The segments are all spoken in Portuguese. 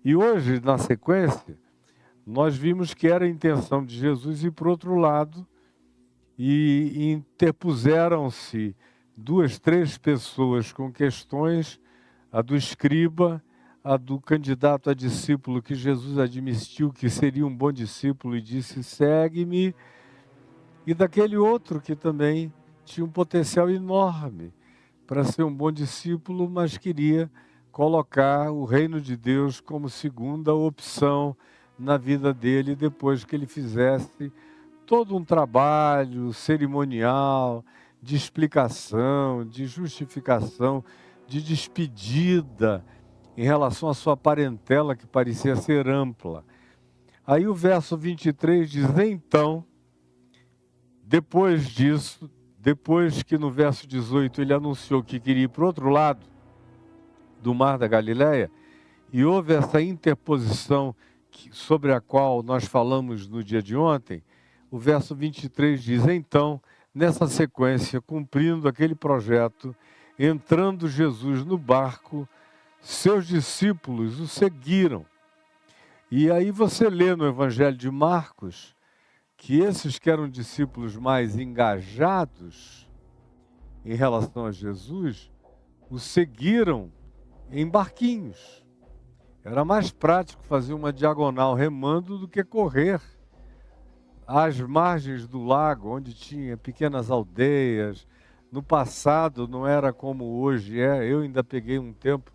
E hoje, na sequência, nós vimos que era a intenção de Jesus ir para o outro lado e interpuseram-se 2, 3 pessoas com questões, a do escriba, a do candidato a discípulo que Jesus admitiu que seria um bom discípulo e disse, segue-me, e daquele outro que também tinha um potencial enorme para ser um bom discípulo, mas queria colocar o reino de Deus como segunda opção na vida dele, depois que ele fizesse todo um trabalho cerimonial, de explicação, de justificação, de despedida em relação à sua parentela, que parecia ser ampla. Aí o verso 23 diz, então, depois disso, depois que no verso 18 ele anunciou que queria ir para o outro lado do Mar da Galileia, e houve essa interposição sobre a qual nós falamos no dia de ontem, o verso 23 diz, então, nessa sequência, cumprindo aquele projeto, entrando Jesus no barco, seus discípulos o seguiram. E aí você lê no Evangelho de Marcos, que esses que eram discípulos mais engajados em relação a Jesus, o seguiram em barquinhos. Era mais prático fazer uma diagonal remando do que correr às margens do lago, onde tinha pequenas aldeias. No passado não era como hoje é. Eu ainda peguei um tempo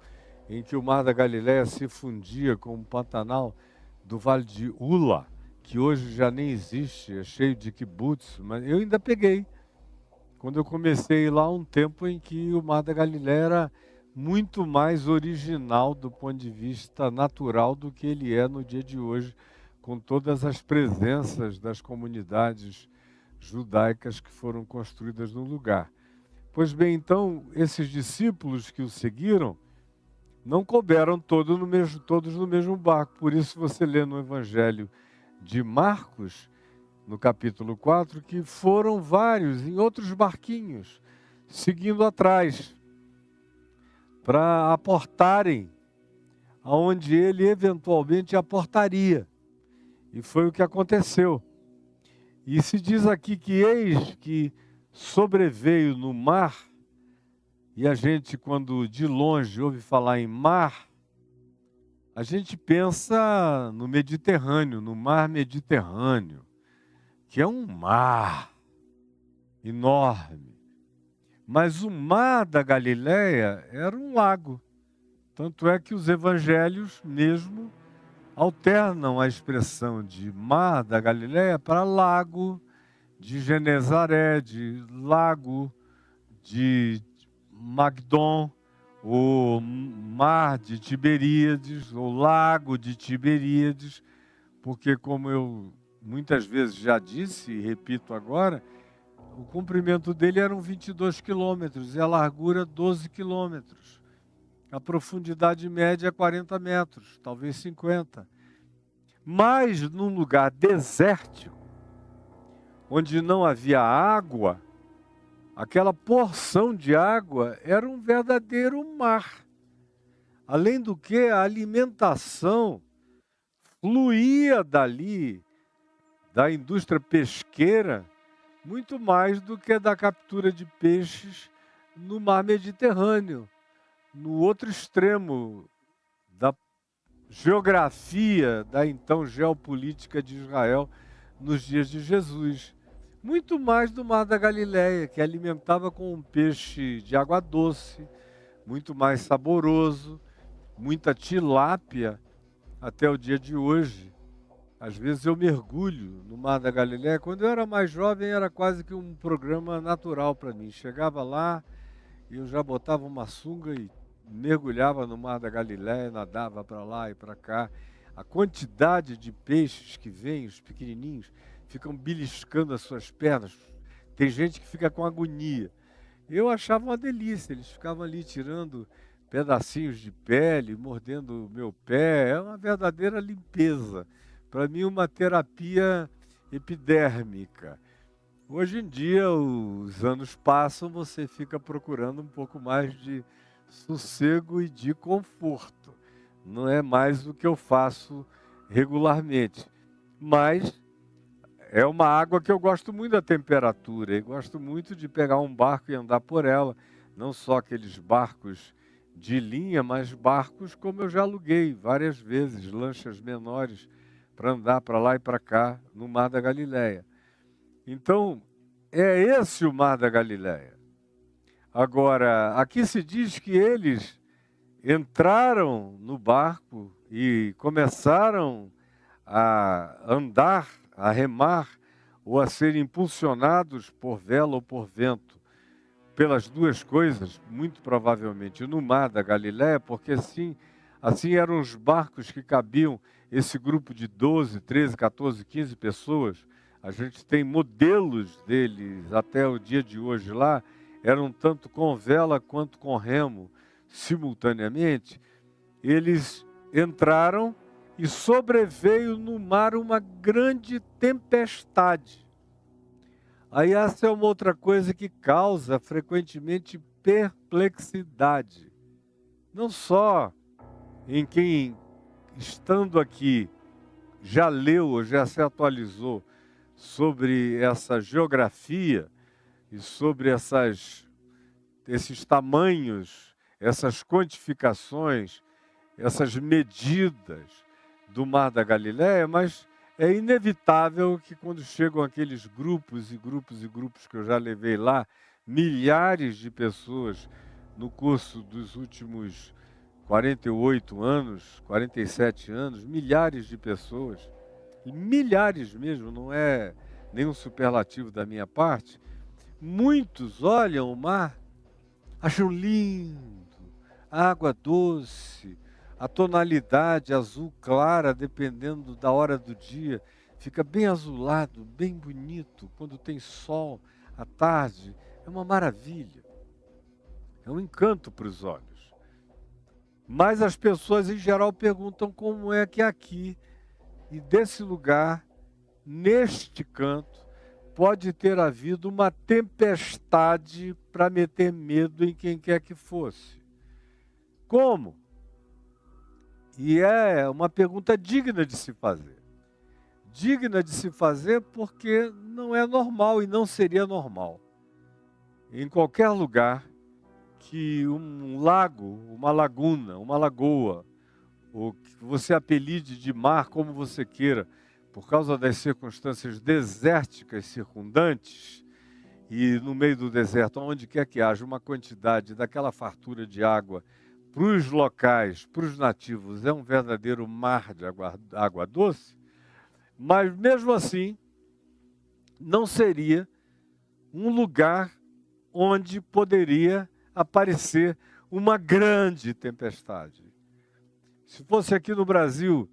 em que o Mar da Galileia se fundia com o Pantanal do Vale de Ula, que hoje já nem existe, é cheio de kibbutz, mas eu ainda peguei. Quando eu comecei lá, um tempo em que o Mar da Galileia era muito mais original do ponto de vista natural do que ele é no dia de hoje, com todas as presenças das comunidades judaicas que foram construídas no lugar. Pois bem, então, esses discípulos que o seguiram não couberam todos no mesmo barco. Por isso você lê no Evangelho de Marcos, no capítulo 4, que foram vários em outros barquinhos, seguindo atrás, para aportarem aonde ele eventualmente aportaria. E foi o que aconteceu. E se diz aqui que eis que sobreveio no mar, e a gente, quando de longe ouve falar em mar, a gente pensa no Mediterrâneo, no mar Mediterrâneo, que é um mar enorme. Mas o mar da Galileia era um lago. Tanto é que os evangelhos mesmo alternam a expressão de mar da Galileia para lago de Genezaré, de lago de Magdon, o mar de Tiberíades, o lago de Tiberíades, porque como eu muitas vezes já disse e repito agora, o comprimento dele eram 22 quilômetros e a largura 12 quilômetros. A profundidade média é 40 metros, talvez 50. Mas num lugar desértico, onde não havia água, aquela porção de água era um verdadeiro mar. Além do que, a alimentação fluía dali, da indústria pesqueira, muito mais do que da captura de peixes no mar Mediterrâneo, no outro extremo da geografia, da então geopolítica de Israel nos dias de Jesus. Muito mais do Mar da Galileia, que alimentava com um peixe de água doce, muito mais saboroso, muita tilápia até o dia de hoje. Às vezes eu mergulho no Mar da Galileia. Quando eu era mais jovem, era quase que um programa natural para mim. Chegava lá, eu já botava uma sunga e mergulhava no Mar da Galileia, nadava para lá e para cá. A quantidade de peixes que vêm, os pequenininhos, ficam beliscando as suas pernas. Tem gente que fica com agonia. Eu achava uma delícia, eles ficavam ali tirando pedacinhos de pele, mordendo o meu pé. É uma verdadeira limpeza. Para mim, uma terapia epidérmica. Hoje em dia, os anos passam, você fica procurando um pouco mais de sossego e de conforto. não é mais o que eu faço regularmente. Mas é uma água que eu gosto muito da temperatura, e gosto muito de pegar um barco e andar por ela. Não só aqueles barcos de linha, mas barcos como eu já aluguei várias vezes, lanchas menores, para andar para lá e para cá no Mar da Galileia. Então, é esse o Mar da Galileia. Agora, aqui se diz que eles entraram no barco e começaram a andar, a remar, ou a ser impulsionados por vela ou por vento, pelas duas coisas, muito provavelmente, no Mar da Galileia, porque assim eram os barcos que cabiam esse grupo de 12, 13, 14, 15 pessoas. A gente tem modelos deles até o dia de hoje lá, eram tanto com vela quanto com remo, simultaneamente. Eles entraram e sobreveio no mar uma grande tempestade. Aí essa é uma outra coisa que causa frequentemente perplexidade. Não só em quem, estando aqui, já leu ou já se atualizou sobre essa geografia e sobre esses tamanhos, essas quantificações, essas medidas do Mar da Galileia, mas é inevitável que quando chegam aqueles grupos e grupos e grupos que eu já levei lá, milhares de pessoas no curso dos últimos 48 anos, 47 anos, milhares de pessoas, milhares mesmo, não é nenhum superlativo da minha parte, muitos olham o mar, acham lindo, água doce, a tonalidade azul clara, dependendo da hora do dia, fica bem azulado, bem bonito, quando tem sol à tarde, é uma maravilha, é um encanto para os olhos. Mas as pessoas em geral perguntam como é que aqui, e desse lugar, neste canto, pode ter havido uma tempestade para meter medo em quem quer que fosse. Como? E é uma pergunta digna de se fazer. Digna de se fazer porque não é normal e não seria normal. Em qualquer lugar que um lago, uma laguna, uma lagoa, ou que você apelide de mar como você queira, por causa das circunstâncias desérticas circundantes, e no meio do deserto, onde quer que haja uma quantidade daquela fartura de água, para os locais, para os nativos, é um verdadeiro mar de água doce, mas mesmo assim, não seria um lugar onde poderia aparecer uma grande tempestade. Se fosse aqui no Brasil,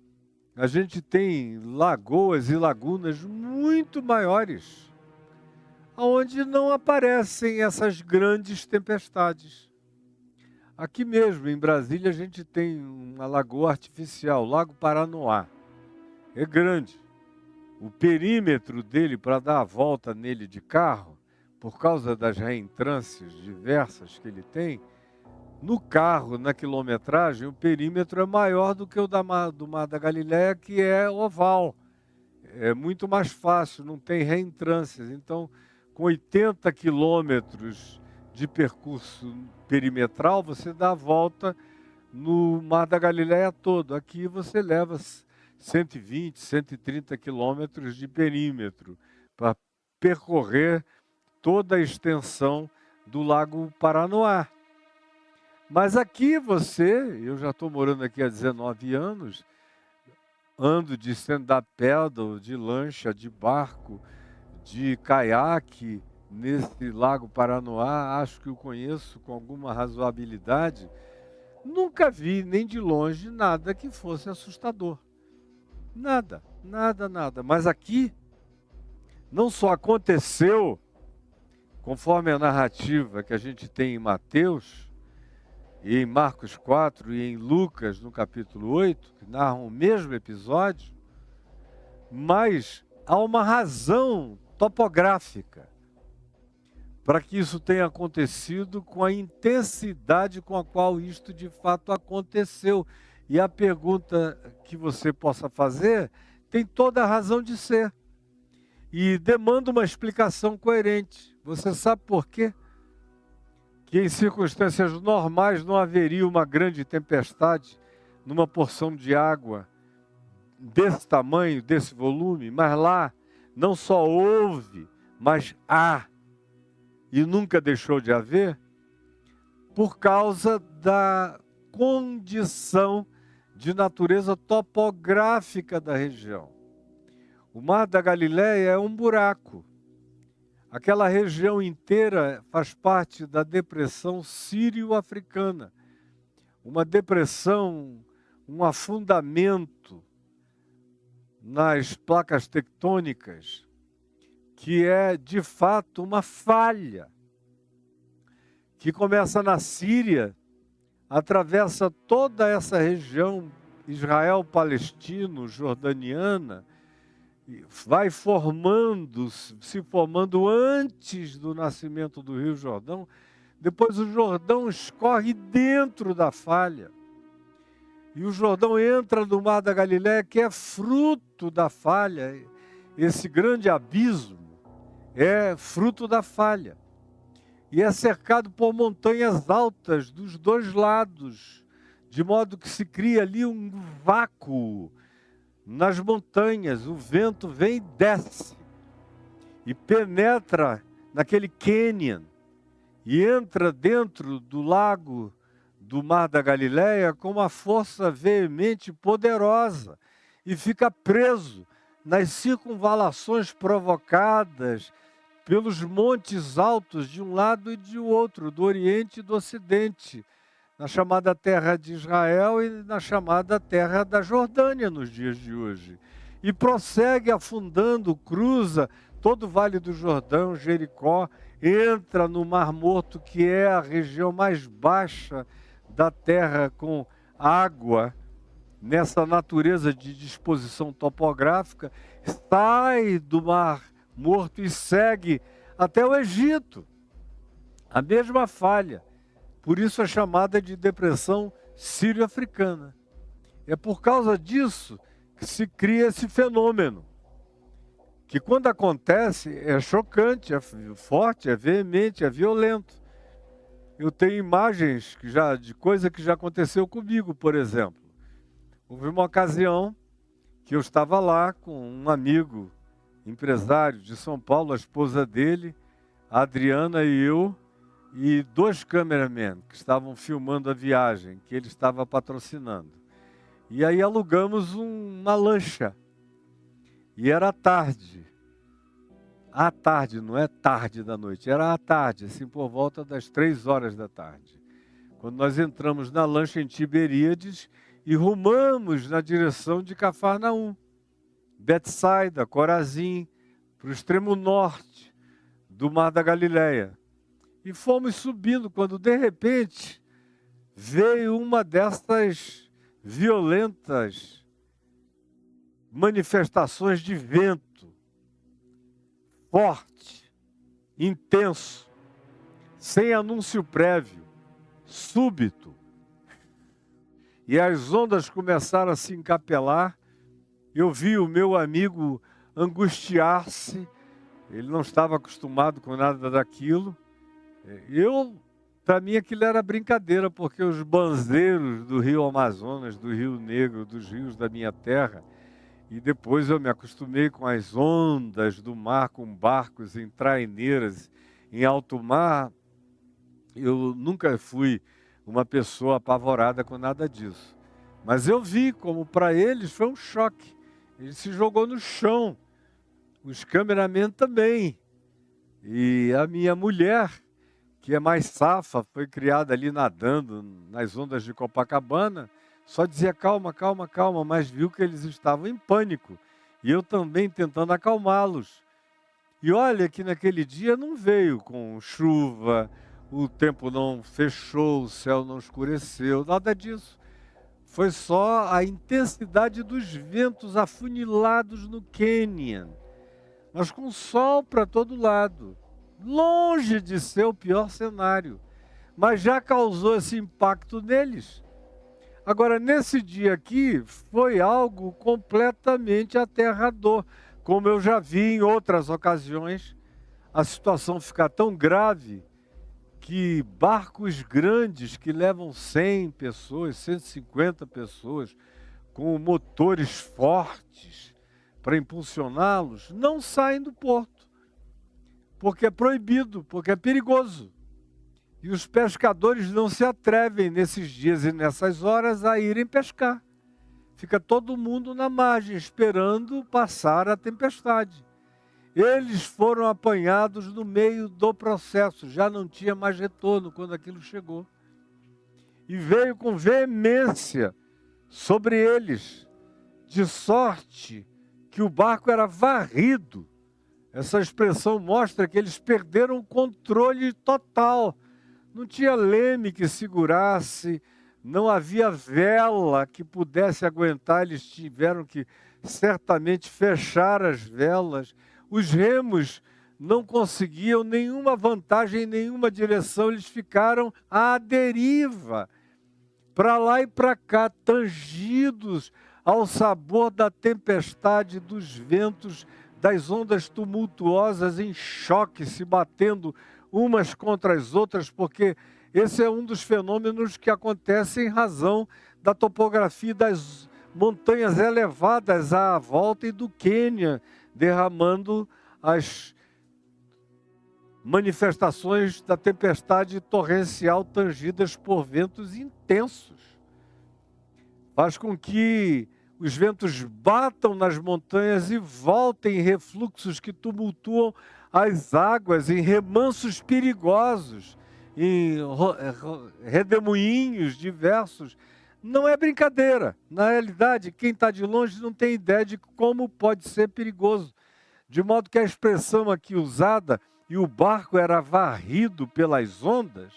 a gente tem lagoas e lagunas muito maiores, onde não aparecem essas grandes tempestades. Aqui mesmo, em Brasília, a gente tem uma lagoa artificial, o Lago Paranoá. É grande. O perímetro dele, para dar a volta nele de carro, por causa das reentrâncias diversas que ele tem, no carro, na quilometragem, o perímetro é maior do que o do Mar da Galileia, que é oval. É muito mais fácil, não tem reentrâncias. Então, com 80 quilômetros de percurso perimetral, você dá a volta no Mar da Galileia todo. Aqui você leva 120, 130 quilômetros de perímetro para percorrer toda a extensão do Lago Paranoá. Mas aqui eu já estou morando aqui há 19 anos, ando de stand-up paddle, de lancha, de barco, de caiaque, nesse Lago Paranoá, acho que o conheço com alguma razoabilidade, nunca vi, nem de longe, nada que fosse assustador. Nada, nada, nada. Mas aqui, não só aconteceu, conforme a narrativa que a gente tem em Mateus, e em Marcos 4 e em Lucas, no capítulo 8, que narram o mesmo episódio, mas há uma razão topográfica para que isso tenha acontecido com a intensidade com a qual isto de fato aconteceu. E a pergunta que você possa fazer tem toda a razão de ser. E demanda uma explicação coerente. Você sabe por quê? Que em circunstâncias normais não haveria uma grande tempestade numa porção de água desse tamanho, desse volume, mas lá não só houve, mas há, e nunca deixou de haver, por causa da condição de natureza topográfica da região. O Mar da Galileia é um buraco. Aquela região inteira faz parte da depressão sírio-africana. Uma depressão, um afundamento nas placas tectônicas, que é de fato uma falha, que começa na Síria, atravessa toda essa região Israel, palestino, jordaniana, vai se formando antes do nascimento do Rio Jordão. Depois o Jordão escorre dentro da falha. E o Jordão entra no Mar da Galileia, que é fruto da falha. Esse grande abismo é fruto da falha. E é cercado por montanhas altas dos dois lados, de modo que se cria ali um vácuo nas montanhas. O vento vem e desce, e penetra naquele cânion, e entra dentro do lago do Mar da Galileia com uma força veemente e poderosa, e fica preso nas circunvalações provocadas pelos montes altos de um lado e de outro, do Oriente e do Ocidente, na chamada terra de Israel e na chamada terra da Jordânia nos dias de hoje. E prossegue afundando, cruza todo o Vale do Jordão, Jericó, entra no Mar Morto, que é a região mais baixa da terra com água, nessa natureza de disposição topográfica, sai do Mar Morto e segue até o Egito. A mesma falha. Por isso é chamada de depressão sírio-africana. É por causa disso que se cria esse fenômeno, que quando acontece é chocante, é forte, é veemente, é violento. Eu tenho imagens de coisa que já aconteceu comigo, por exemplo. Houve uma ocasião que eu estava lá com um amigo empresário de São Paulo, a esposa dele, a Adriana e eu, e 2 cameramen que estavam filmando a viagem, que ele estava patrocinando. E aí alugamos uma lancha. E era tarde. À tarde, não é tarde da noite, era à tarde, assim por volta das 3 horas da tarde. Quando nós entramos na lancha em Tiberíades e rumamos na direção de Cafarnaum, Betsaida, Corazim, para o extremo norte do Mar da Galileia. E fomos subindo, quando de repente veio uma dessas violentas manifestações de vento, forte, intenso, sem anúncio prévio, súbito. E as ondas começaram a se encapelar. Eu vi o meu amigo angustiar-se, ele não estava acostumado com nada daquilo. Para mim aquilo era brincadeira, porque os banzeiros do Rio Amazonas, do Rio Negro, dos rios da minha terra, e depois eu me acostumei com as ondas do mar, com barcos em traineiras, em alto mar. Eu nunca fui uma pessoa apavorada com nada disso. Mas eu vi como para eles foi um choque. Ele se jogou no chão, os cameramen também. E a minha mulher, que é mais safa, foi criada ali nadando nas ondas de Copacabana, só dizia calma, calma, calma, mas viu que eles estavam em pânico. E eu também tentando acalmá-los. E olha que naquele dia não veio com chuva, o tempo não fechou, o céu não escureceu, nada disso. Foi só a intensidade dos ventos afunilados no cânion, mas com sol para todo lado, longe de ser o pior cenário, mas já causou esse impacto neles. Agora, nesse dia aqui, foi algo completamente aterrador. Como eu já vi em outras ocasiões, a situação ficar tão grave que barcos grandes que levam 100 pessoas, 150 pessoas, com motores fortes para impulsioná-los, não saem do porto, porque é proibido, porque é perigoso. E os pescadores não se atrevem nesses dias e nessas horas a irem pescar. Fica todo mundo na margem, esperando passar a tempestade. Eles foram apanhados no meio do processo, já não tinha mais retorno quando aquilo chegou. E veio com veemência sobre eles, de sorte que o barco era varrido. Essa expressão mostra que eles perderam o controle total. Não tinha leme que segurasse, não havia vela que pudesse aguentar, eles tiveram que certamente fechar as velas. Os remos não conseguiam nenhuma vantagem em nenhuma direção, eles ficaram à deriva, para lá e para cá, tangidos ao sabor da tempestade, dos ventos, das ondas tumultuosas em choque, se batendo umas contra as outras, porque esse é um dos fenômenos que acontece em razão da topografia das montanhas elevadas à volta e do Quênia, derramando as manifestações da tempestade torrencial tangidas por ventos intensos. Faz com que os ventos batam nas montanhas e voltem em refluxos que tumultuam as águas, em remansos perigosos, em redemoinhos diversos. Não é brincadeira. Na realidade, quem está de longe não tem ideia de como pode ser perigoso. De modo que a expressão aqui usada, e o barco era varrido pelas ondas,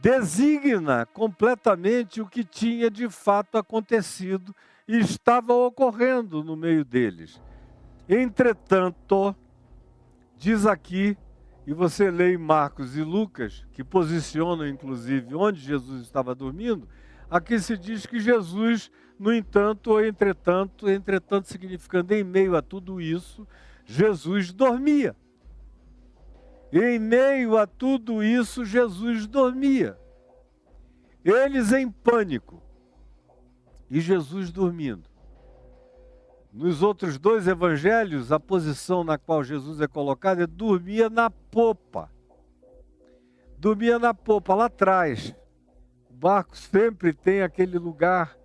designa completamente o que tinha de fato acontecido e estava ocorrendo no meio deles. Entretanto, diz aqui, e você lê em Marcos e Lucas, que posicionam inclusive onde Jesus estava dormindo, aqui se diz que Jesus, no entanto, ou entretanto significando em meio a tudo isso, Jesus dormia. Em meio a tudo isso, Jesus dormia. Eles em pânico e Jesus dormindo. Nos outros dois evangelhos, a posição na qual Jesus é colocado é dormia na popa. Dormia na popa, lá atrás. O barco sempre tem aquele lugar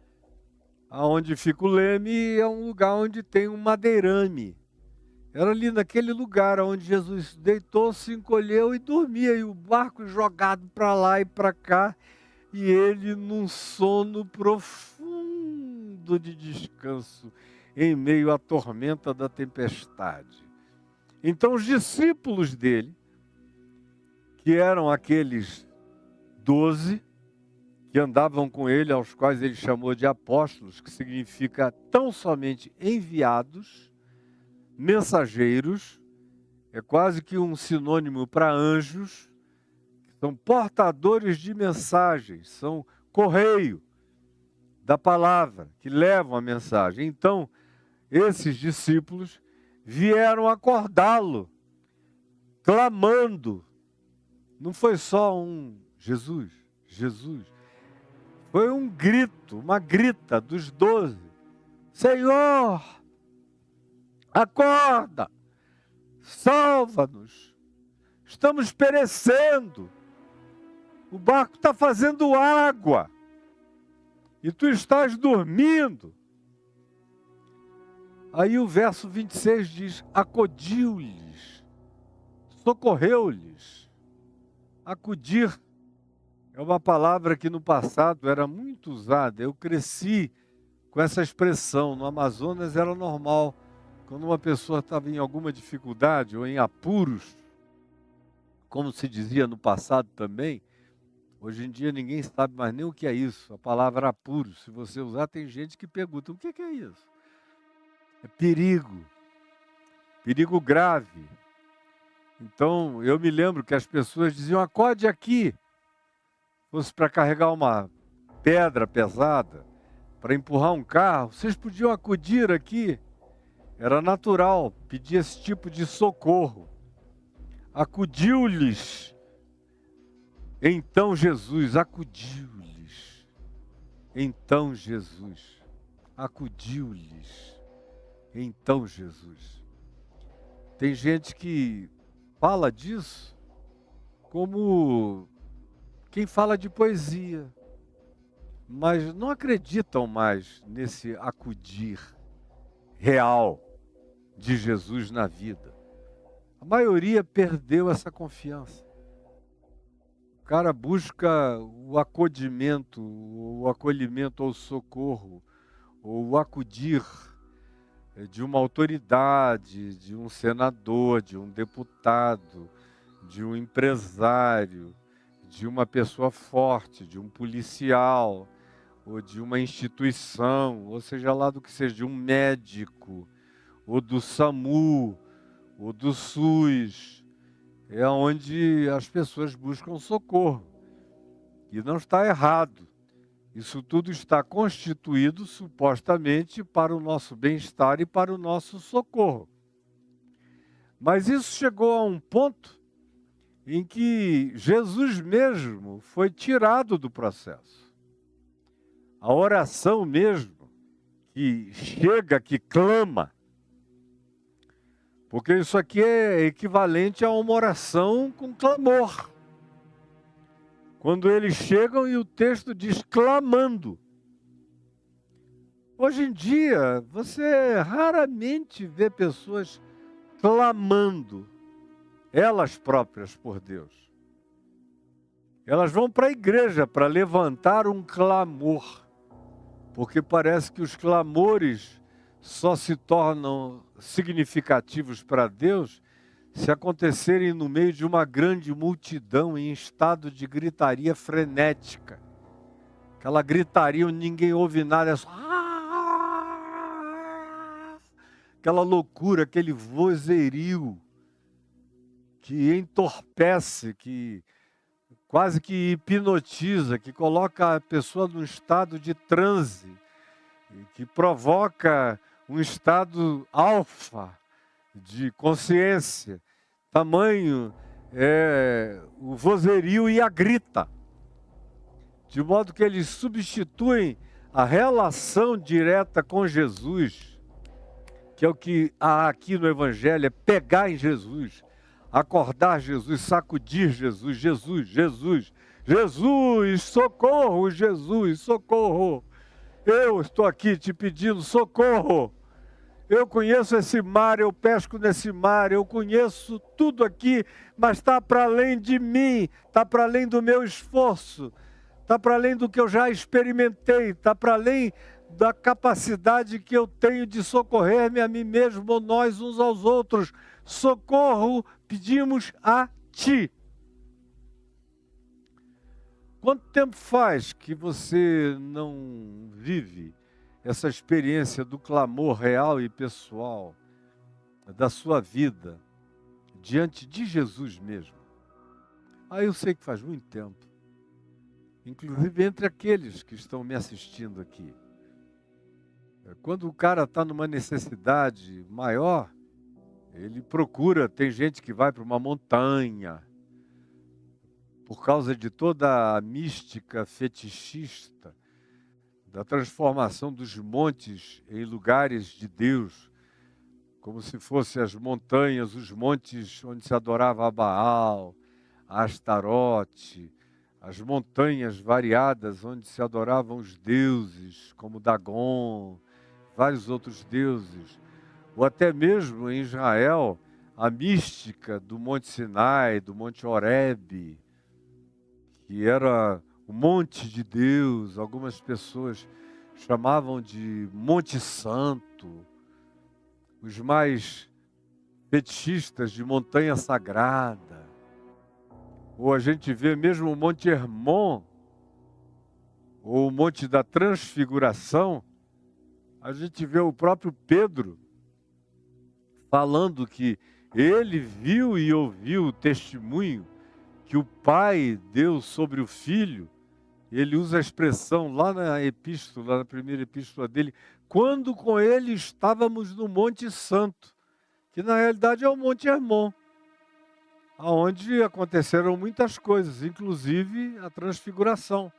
onde fica o leme, e é um lugar onde tem um madeirame. Era ali naquele lugar onde Jesus deitou, se encolheu e dormia. E o barco jogado para lá e para cá. E ele num sono profundo de descanso, em meio à tormenta da tempestade. Então os discípulos dele, que eram aqueles 12, que andavam com ele, aos quais ele chamou de apóstolos, que significa tão somente enviados, mensageiros, é quase que um sinônimo para anjos, são portadores de mensagens, são correio da palavra, que levam a mensagem. Então, esses discípulos vieram acordá-lo, clamando. Não foi só um Jesus, Jesus. Foi um grito, uma grita dos 12. Senhor, acorda, salva-nos, estamos perecendo, o barco está fazendo água e tu estás dormindo. Aí o verso 26 diz, acudiu-lhes, socorreu-lhes. Acudir é uma palavra que no passado era muito usada. Eu cresci com essa expressão. No Amazonas era normal. Quando uma pessoa estava em alguma dificuldade ou em apuros, como se dizia no passado também, hoje em dia ninguém sabe mais nem o que é isso. A palavra apuros, se você usar, tem gente que pergunta, o que é isso? É perigo. Perigo grave. Então, eu me lembro que as pessoas diziam, acorde aqui. Fosse para carregar uma pedra pesada, para empurrar um carro, vocês podiam acudir aqui. Era natural pedir esse tipo de socorro. Acudiu-lhes. Então Jesus acudiu-lhes. Então Jesus acudiu-lhes. Então Jesus. Tem gente que fala disso como quem fala de poesia, mas não acreditam mais nesse acudir real de Jesus na vida. A maioria perdeu essa confiança. O cara busca o acolhimento, o acolhimento ou socorro, ou o acudir de uma autoridade, de um senador, de um deputado, de um empresário, de uma pessoa forte, de um policial, ou de uma instituição, ou seja lá do que seja, de um médico, ou do SAMU, ou do SUS. É onde as pessoas buscam socorro. E não está errado. Isso tudo está constituído supostamente para o nosso bem-estar e para o nosso socorro. Mas isso chegou a um ponto em que Jesus mesmo foi tirado do processo. A oração mesmo, que chega, que clama, porque isso aqui é equivalente a uma oração com clamor. Quando eles chegam e o texto diz clamando. Hoje em dia, você raramente vê pessoas clamando, elas próprias por Deus. Elas vão para a igreja para levantar um clamor, porque parece que os clamores só se tornam significativos para Deus se acontecerem no meio de uma grande multidão em estado de gritaria frenética. Aquela gritaria onde ninguém ouve nada, é só... aquela loucura, aquele vozerio que entorpece, que quase que hipnotiza, que coloca a pessoa num estado de transe, que provoca um estado alfa de consciência. Tamanho é o vozerio e a grita. De modo que eles substituem a relação direta com Jesus, que é o que há aqui no Evangelho, é pegar em Jesus, acordar Jesus, sacudir Jesus, Jesus, Jesus, Jesus, socorro, Jesus, socorro. Eu estou aqui te pedindo socorro. Eu conheço esse mar, eu pesco nesse mar, eu conheço tudo aqui, mas está para além de mim, está para além do meu esforço, está para além do que eu já experimentei, está para além da capacidade que eu tenho de socorrer-me a mim mesmo ou nós uns aos outros. Socorro, pedimos a Ti. Quanto tempo faz que você não vive essa experiência do clamor real e pessoal da sua vida diante de Jesus mesmo? Eu sei que faz muito tempo. Inclusive entre aqueles que estão me assistindo aqui. Quando o cara está numa necessidade maior, ele procura, tem gente que vai para uma montanha, por causa de toda a mística fetichista, da transformação dos montes em lugares de Deus, como se fossem as montanhas, os montes onde se adorava a Baal, a Astarote, as montanhas variadas onde se adoravam os deuses, como Dagon, vários outros deuses, ou até mesmo em Israel, a mística do Monte Sinai, do Monte Horebe, que era o Monte de Deus, algumas pessoas chamavam de Monte Santo, os mais fetichistas de Montanha Sagrada. Ou a gente vê mesmo o Monte Hermon, ou o Monte da Transfiguração, a gente vê o próprio Pedro falando que ele viu e ouviu o testemunho que o Pai deu sobre o Filho, Ele usa a expressão lá na epístola, na primeira epístola dele, quando com ele estávamos no Monte Santo, que na realidade é o Monte Hermon, onde aconteceram muitas coisas, inclusive a transfiguração.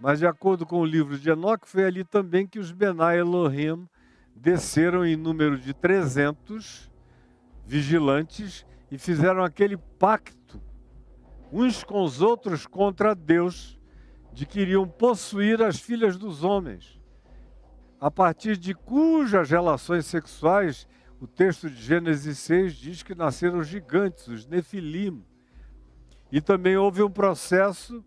Mas de acordo com o livro de Enoque, foi ali também que os Benai Elohim desceram em número de 300 vigilantes e fizeram aquele pacto, uns com os outros contra Deus, de que iriam possuir as filhas dos homens, a partir de cujas relações sexuais o texto de Gênesis 6 diz que nasceram gigantes, os Nefilim. E também houve um processo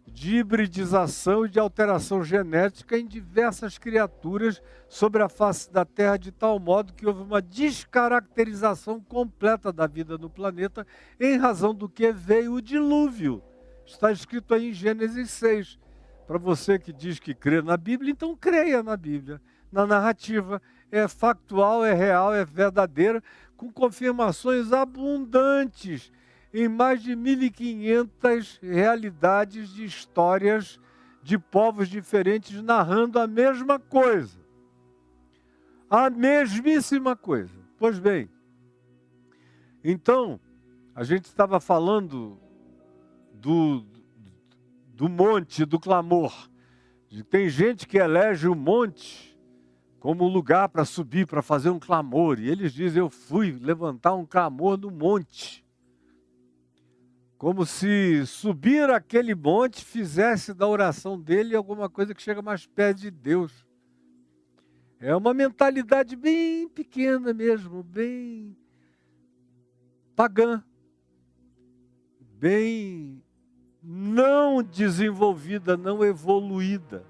de hibridização e de alteração genética em diversas criaturas sobre a face da Terra, de tal modo que houve uma descaracterização completa da vida no planeta, em razão do que veio o dilúvio. Está escrito aí em Gênesis 6. Para você que diz que crê na Bíblia, então creia na Bíblia, na narrativa. É factual, é real, é verdadeira, com confirmações abundantes em mais de 1.500 realidades de histórias de povos diferentes narrando a mesma coisa. A mesmíssima coisa. Pois bem, então, a gente estava falando do monte, do clamor. Tem gente que elege o monte como lugar para subir, para fazer um clamor. E eles dizem, eu fui levantar um clamor no monte. Como se subir aquele monte fizesse da oração dele alguma coisa que chega mais perto de Deus. É uma mentalidade bem pequena mesmo, bem pagã, bem não desenvolvida, não evoluída.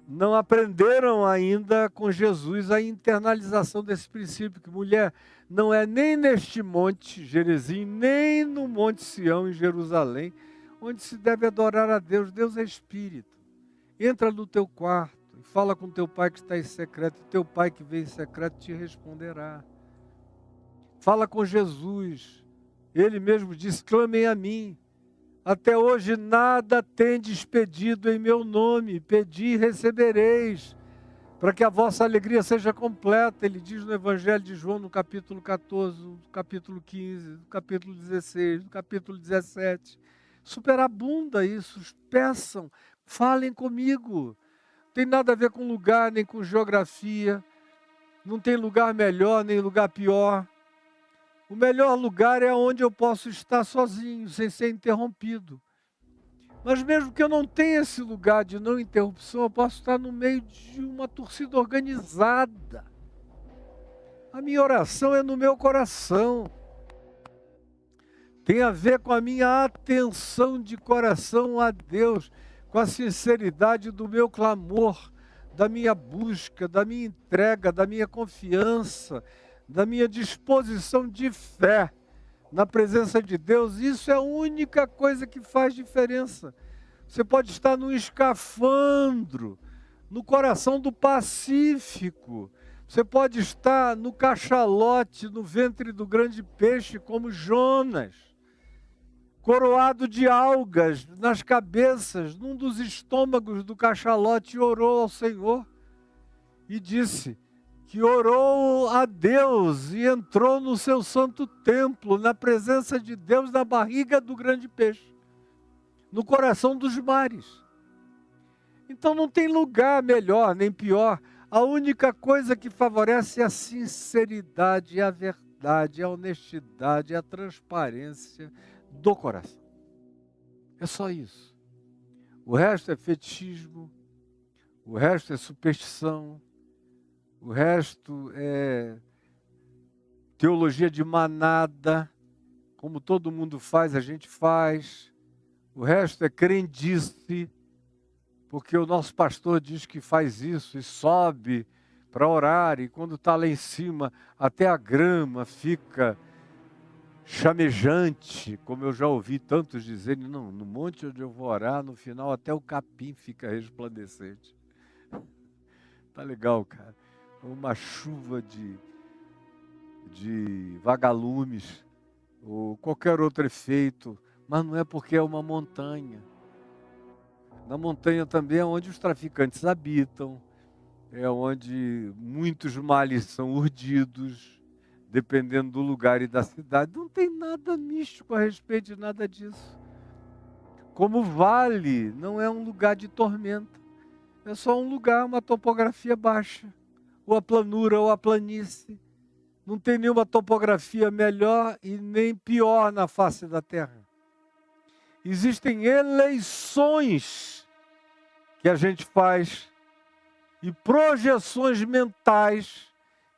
Não aprenderam ainda com Jesus a internalização desse princípio, que mulher não é nem neste monte Gerizim, nem no monte Sião em Jerusalém, onde se deve adorar a Deus. Deus é Espírito. Entra no teu quarto e fala com teu pai que está em secreto, e teu pai que vem em secreto te responderá. Fala com Jesus. Ele mesmo disse, clamem a mim. Até hoje nada tendes pedido em meu nome, pedi e recebereis, para que a vossa alegria seja completa. Ele diz no Evangelho de João, no capítulo 14, no capítulo 15, no capítulo 16, no capítulo 17. Superabunda isso, peçam, falem comigo. Não tem nada a ver com lugar, nem com geografia, não tem lugar melhor, nem lugar pior. O melhor lugar é onde eu posso estar sozinho, sem ser interrompido. Mas mesmo que eu não tenha esse lugar de não interrupção, eu posso estar no meio de uma torcida organizada. A minha oração é no meu coração. Tem a ver com a minha atenção de coração a Deus, com a sinceridade do meu clamor, da minha busca, da minha entrega, da minha confiança, da minha disposição de fé na presença de Deus. Isso é a única coisa que faz diferença. Você pode estar num escafandro, no coração do Pacífico. Você pode estar no cachalote, no ventre do grande peixe, como Jonas, coroado de algas nas cabeças, num dos estômagos do cachalote, e orou ao Senhor e disse que orou a Deus e entrou no seu santo templo, na presença de Deus, na barriga do grande peixe, no coração dos mares. Então não tem lugar melhor nem pior. A única coisa que favorece é a sinceridade, a verdade, a honestidade, a transparência do coração. É só isso. O resto é fetichismo, o resto é superstição, o resto é teologia de manada, como todo mundo faz, a gente faz. O resto é crendice, porque o nosso pastor diz que faz isso e sobe para orar, e quando está lá em cima, até a grama fica chamejante, como eu já ouvi tantos dizerem, não, no monte onde eu vou orar, no final até o capim fica resplandecente. Tá legal, cara. Uma chuva de vagalumes, ou qualquer outro efeito, mas não é porque é uma montanha. Na montanha também é onde os traficantes habitam, é onde muitos males são urdidos, dependendo do lugar e da cidade. Não tem nada místico a respeito de nada disso. Como o vale não é um lugar de tormenta, é só um lugar, uma topografia baixa, ou a planura ou a planície. Não tem nenhuma topografia melhor e nem pior na face da terra. Existem eleições que a gente faz e projeções mentais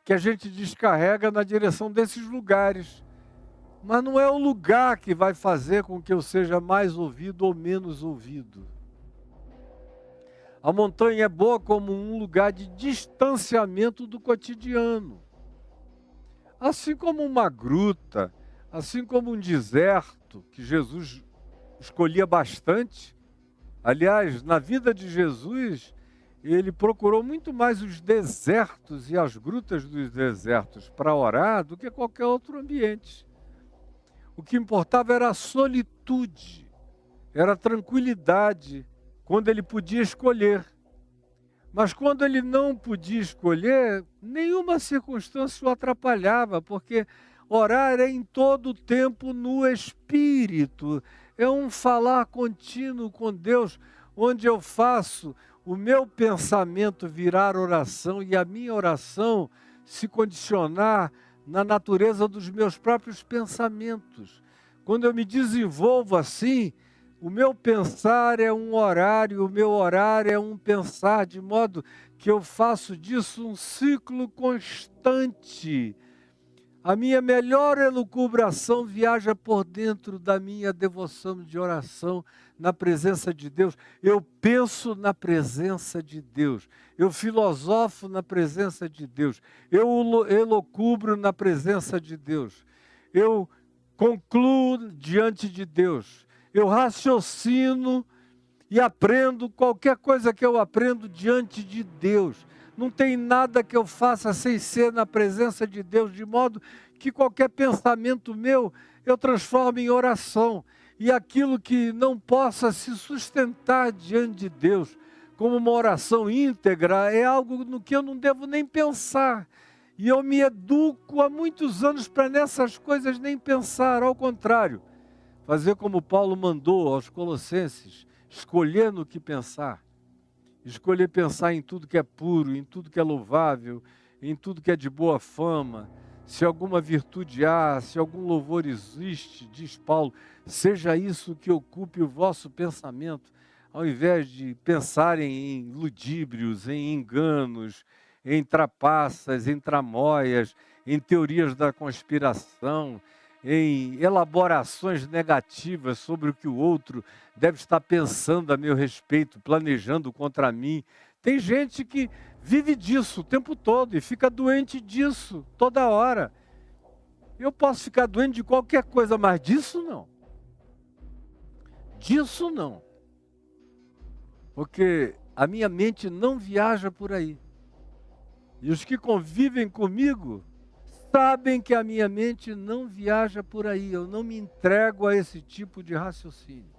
que a gente descarrega na direção desses lugares. Mas não é o lugar que vai fazer com que eu seja mais ouvido ou menos ouvido. A montanha é boa como um lugar de distanciamento do cotidiano. Assim como uma gruta, assim como um deserto, que Jesus escolhia bastante. Aliás, na vida de Jesus, ele procurou muito mais os desertos e as grutas dos desertos para orar do que qualquer outro ambiente. O que importava era a solitude, era a tranquilidade, quando ele podia escolher. Mas quando ele não podia escolher, nenhuma circunstância o atrapalhava, porque orar é em todo o tempo no Espírito. É um falar contínuo com Deus, onde eu faço o meu pensamento virar oração e a minha oração se condicionar na natureza dos meus próprios pensamentos. Quando eu me desenvolvo assim, o meu pensar é um horário, o meu horário é um pensar, de modo que eu faço disso um ciclo constante. A minha melhor elucubração viaja por dentro da minha devoção de oração na presença de Deus. Eu penso na presença de Deus. Eu filosofo na presença de Deus. Eu elocubro na presença de Deus. Eu concluo diante de Deus. Eu raciocino e aprendo qualquer coisa que eu aprendo diante de Deus. Não tem nada que eu faça sem ser na presença de Deus, de modo que qualquer pensamento meu eu transformo em oração. E aquilo que não possa se sustentar diante de Deus como uma oração íntegra é algo no que eu não devo nem pensar. E eu me educo há muitos anos para nessas coisas nem pensar, ao contrário. Fazer como Paulo mandou aos Colossenses, escolher no que pensar. Escolher pensar em tudo que é puro, em tudo que é louvável, em tudo que é de boa fama. Se alguma virtude há, se algum louvor existe, diz Paulo, seja isso que ocupe o vosso pensamento, ao invés de pensarem em ludíbrios, em enganos, em trapaças, em tramóias, em teorias da conspiração, em elaborações negativas sobre o que o outro deve estar pensando a meu respeito, planejando contra mim. Tem gente que vive disso o tempo todo e fica doente disso toda hora. Eu posso ficar doente de qualquer coisa, mas disso não. Disso não. Porque a minha mente não viaja por aí. E os que convivem comigo sabem que a minha mente não viaja por aí. Eu não me entrego a esse tipo de raciocínio.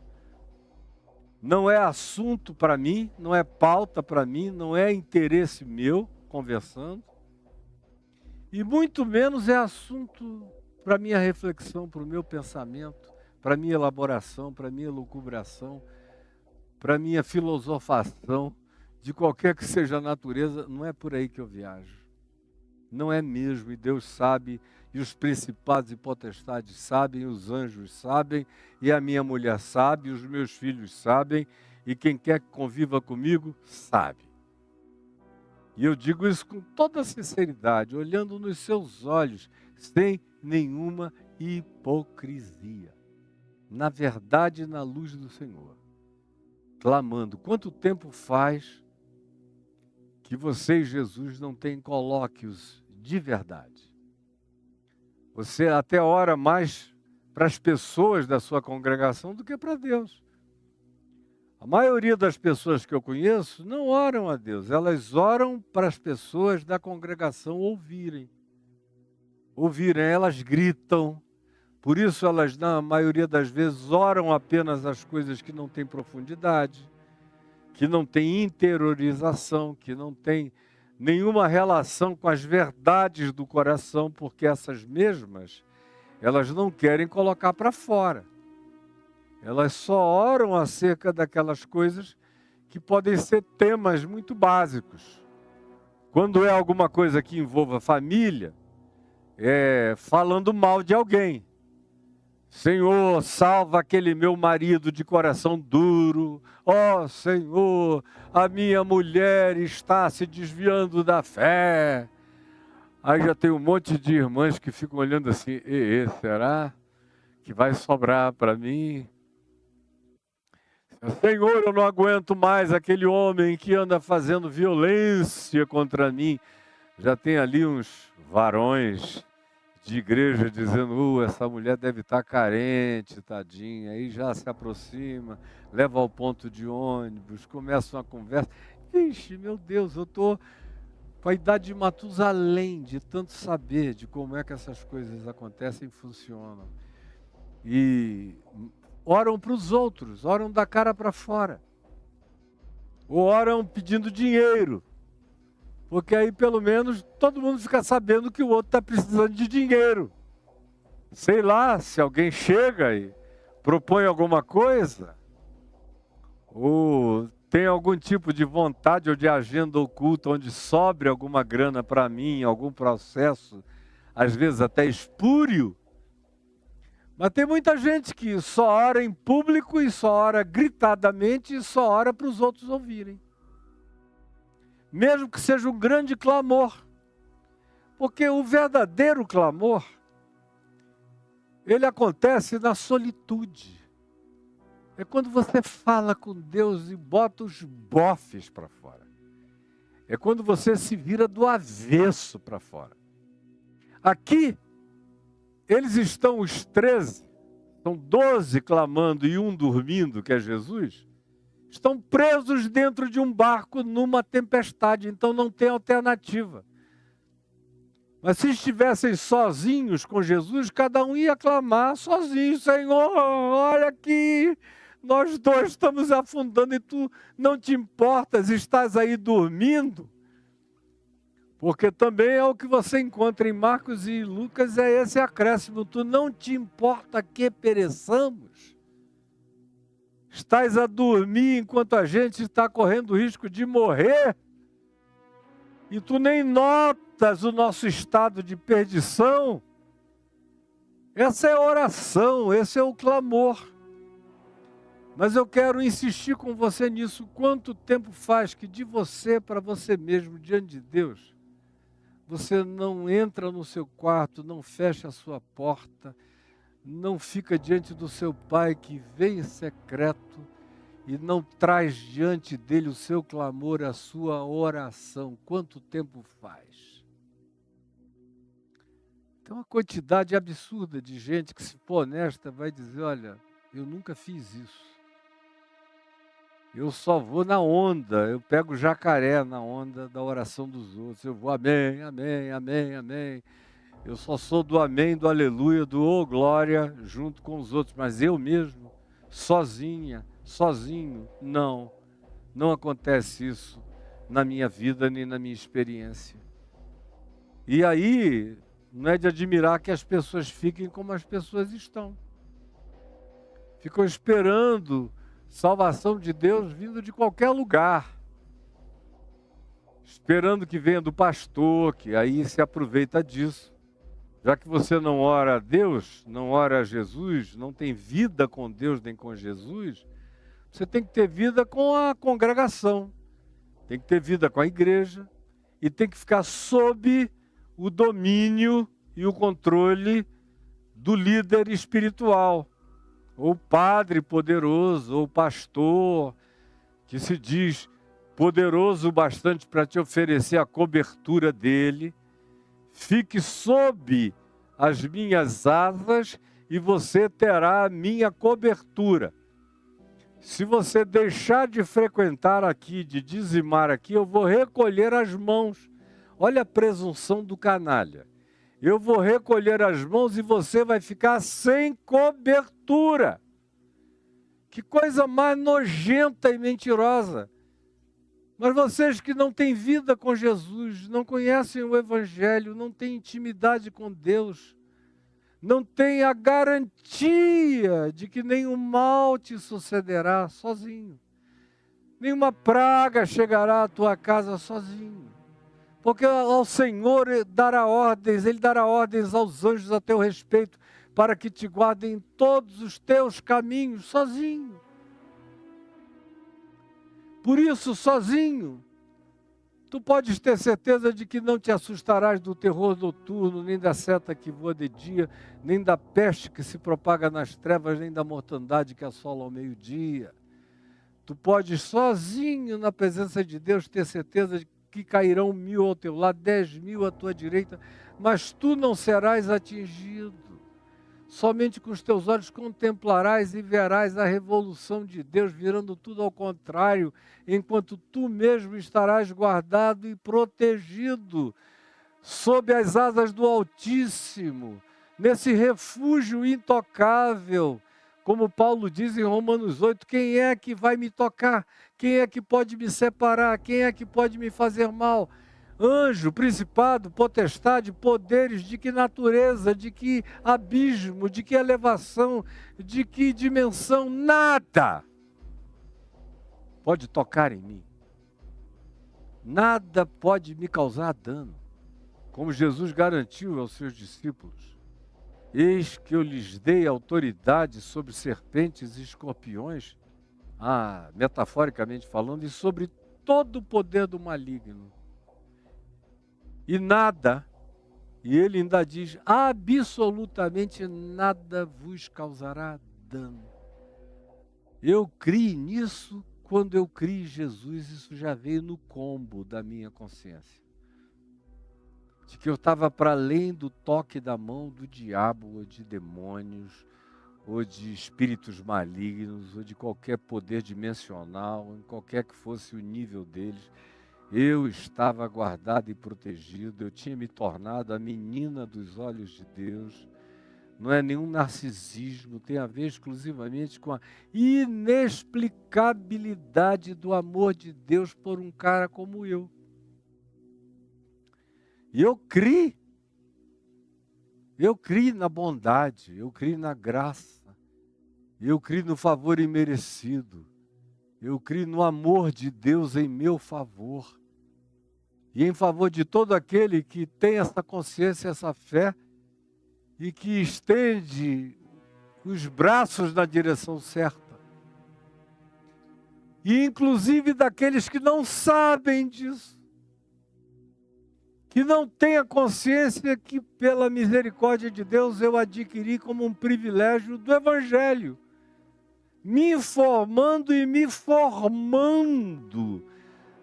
Não é assunto para mim, não é pauta para mim, não é interesse meu conversando. E muito menos é assunto para minha reflexão, para o meu pensamento, para minha elaboração, para minha lucubração, para minha filosofação, de qualquer que seja a natureza. Não é por aí que eu viajo. Não é mesmo, e Deus sabe, e os principados e potestades sabem, os anjos sabem, e a minha mulher sabe, e os meus filhos sabem, e quem quer que conviva comigo, sabe. E eu digo isso com toda sinceridade, olhando nos seus olhos, sem nenhuma hipocrisia. Na verdade, na luz do Senhor. Clamando, quanto tempo faz que você e Jesus não têm colóquios de verdade? Você até ora mais para as pessoas da sua congregação do que para Deus. A maioria das pessoas que eu conheço não oram a Deus, elas oram para as pessoas da congregação ouvirem. Ouvirem, elas gritam. Por isso elas, na maioria das vezes, oram apenas as coisas que não têm profundidade. que não tem interiorização, que não tem nenhuma relação com as verdades do coração, porque essas mesmas, elas não querem colocar para fora. Elas só oram acerca daquelas coisas que podem ser temas muito básicos. Quando é alguma coisa que envolva família, falando mal de alguém. Senhor, salva aquele meu marido de coração duro. Ó Senhor, a minha mulher está se desviando da fé. Aí já tem um monte de irmãs que ficam olhando assim, será que vai sobrar para mim? Senhor, eu não aguento mais aquele homem que anda fazendo violência contra mim. Já tem ali uns varões de igreja dizendo, essa mulher deve estar carente, tadinha. Aí já se aproxima, leva ao ponto de ônibus, começa uma conversa. Ixi, meu Deus, eu estou com a idade de Matusalém, de tanto saber de como é que essas coisas acontecem e funcionam. E oram para os outros, oram da cara para fora. Ou oram pedindo dinheiro. Porque aí pelo menos todo mundo fica sabendo que o outro está precisando de dinheiro. Sei lá, se alguém chega e propõe alguma coisa, ou tem algum tipo de vontade ou de agenda oculta onde sobre alguma grana para mim, algum processo, às vezes até espúrio. Mas tem muita gente que só ora em público e só ora gritadamente e só ora para os outros ouvirem. Mesmo que seja um grande clamor. Porque o verdadeiro clamor, ele acontece na solitude. É quando você fala com Deus e bota os bofes para fora. É quando você se vira do avesso para fora. Aqui, eles estão os 13, são 12 clamando e um dormindo, que é Jesus, estão presos dentro de um barco numa tempestade, então não tem alternativa. Mas se estivessem sozinhos com Jesus, cada um ia clamar sozinho, Senhor, olha aqui, nós dois estamos afundando e tu não te importas, estás aí dormindo. Porque também é o que você encontra em Marcos e Lucas, é esse acréscimo, tu não te importa que pereçamos. Estás a dormir enquanto a gente está correndo o risco de morrer. E tu nem notas o nosso estado de perdição. Essa é a oração, esse é o clamor. Mas eu quero insistir com você nisso. Quanto tempo faz que de você para você mesmo, diante de Deus, você não entra no seu quarto, não fecha a sua porta, não fica diante do seu Pai que vem em secreto e não traz diante dele o seu clamor, a sua oração? Quanto tempo faz? Tem uma quantidade absurda de gente que, se for honesta, vai dizer, olha, eu nunca fiz isso. Eu só vou na onda, eu pego jacaré na onda da oração dos outros. Eu vou amém, amém, amém, amém. Eu só sou do amém, do aleluia, do oh glória, junto com os outros. Mas eu mesmo, sozinha, sozinho, não acontece isso na minha vida nem na minha experiência. E aí, não é de admirar que as pessoas fiquem como as pessoas estão. Ficam esperando salvação de Deus vindo de qualquer lugar. Esperando que venha do pastor, que aí se aproveita disso. Já que você não ora a Deus, não ora a Jesus, não tem vida com Deus nem com Jesus, você tem que ter vida com a congregação, tem que ter vida com a igreja e tem que ficar sob o domínio e o controle do líder espiritual, ou padre poderoso, ou pastor, que se diz poderoso bastante para te oferecer a cobertura dele. Fique sob as minhas asas e você terá a minha cobertura. Se você deixar de frequentar aqui, de dizimar aqui, eu vou recolher as mãos. Olha a presunção do canalha. Eu vou recolher as mãos e você vai ficar sem cobertura. Que coisa mais nojenta e mentirosa. Mas vocês que não têm vida com Jesus, não conhecem o Evangelho, não têm intimidade com Deus, não têm a garantia de que nenhum mal te sucederá sozinho. Nenhuma praga chegará à tua casa sozinho. Porque ao Senhor Ele dará ordens aos anjos a teu respeito, para que te guardem em todos os teus caminhos sozinho. Por isso, sozinho, tu podes ter certeza de que não te assustarás do terror noturno, nem da seta que voa de dia, nem da peste que se propaga nas trevas, nem da mortandade que assola ao meio-dia. Tu podes sozinho, na presença de Deus, ter certeza de que cairão 1000 ao teu lado, 10.000 à tua direita, mas tu não serás atingido. Somente com os teus olhos contemplarás e verás a revolução de Deus, virando tudo ao contrário, enquanto tu mesmo estarás guardado e protegido sob as asas do Altíssimo, nesse refúgio intocável. Como Paulo diz em Romanos 8, quem é que vai me tocar? Quem é que pode me separar? Quem é que pode me fazer mal? Anjo, principado, potestade, poderes, de que natureza, de que abismo, de que elevação, de que dimensão, nada pode tocar em mim. Nada pode me causar dano. Como Jesus garantiu aos seus discípulos, eis que eu lhes dei autoridade sobre serpentes e escorpiões, metaforicamente falando, e sobre todo o poder do maligno. E nada, e ele ainda diz, absolutamente nada vos causará dano. Eu criei nisso quando eu criei em Jesus, isso já veio no combo da minha consciência. De que eu estava para além do toque da mão do diabo, ou de demônios, ou de espíritos malignos, ou de qualquer poder dimensional, em qualquer que fosse o nível deles. Eu estava guardado e protegido, eu tinha me tornado a menina dos olhos de Deus. Não é nenhum narcisismo, tem a ver exclusivamente com a inexplicabilidade do amor de Deus por um cara como eu. E eu criei na bondade, eu criei na graça, eu criei no favor imerecido, eu criei no amor de Deus em meu favor. E em favor de todo aquele que tem essa consciência, essa fé, e que estende os braços na direção certa. E inclusive daqueles que não sabem disso, que não têm a consciência que pela misericórdia de Deus eu adquiri como um privilégio do Evangelho, me informando e me formando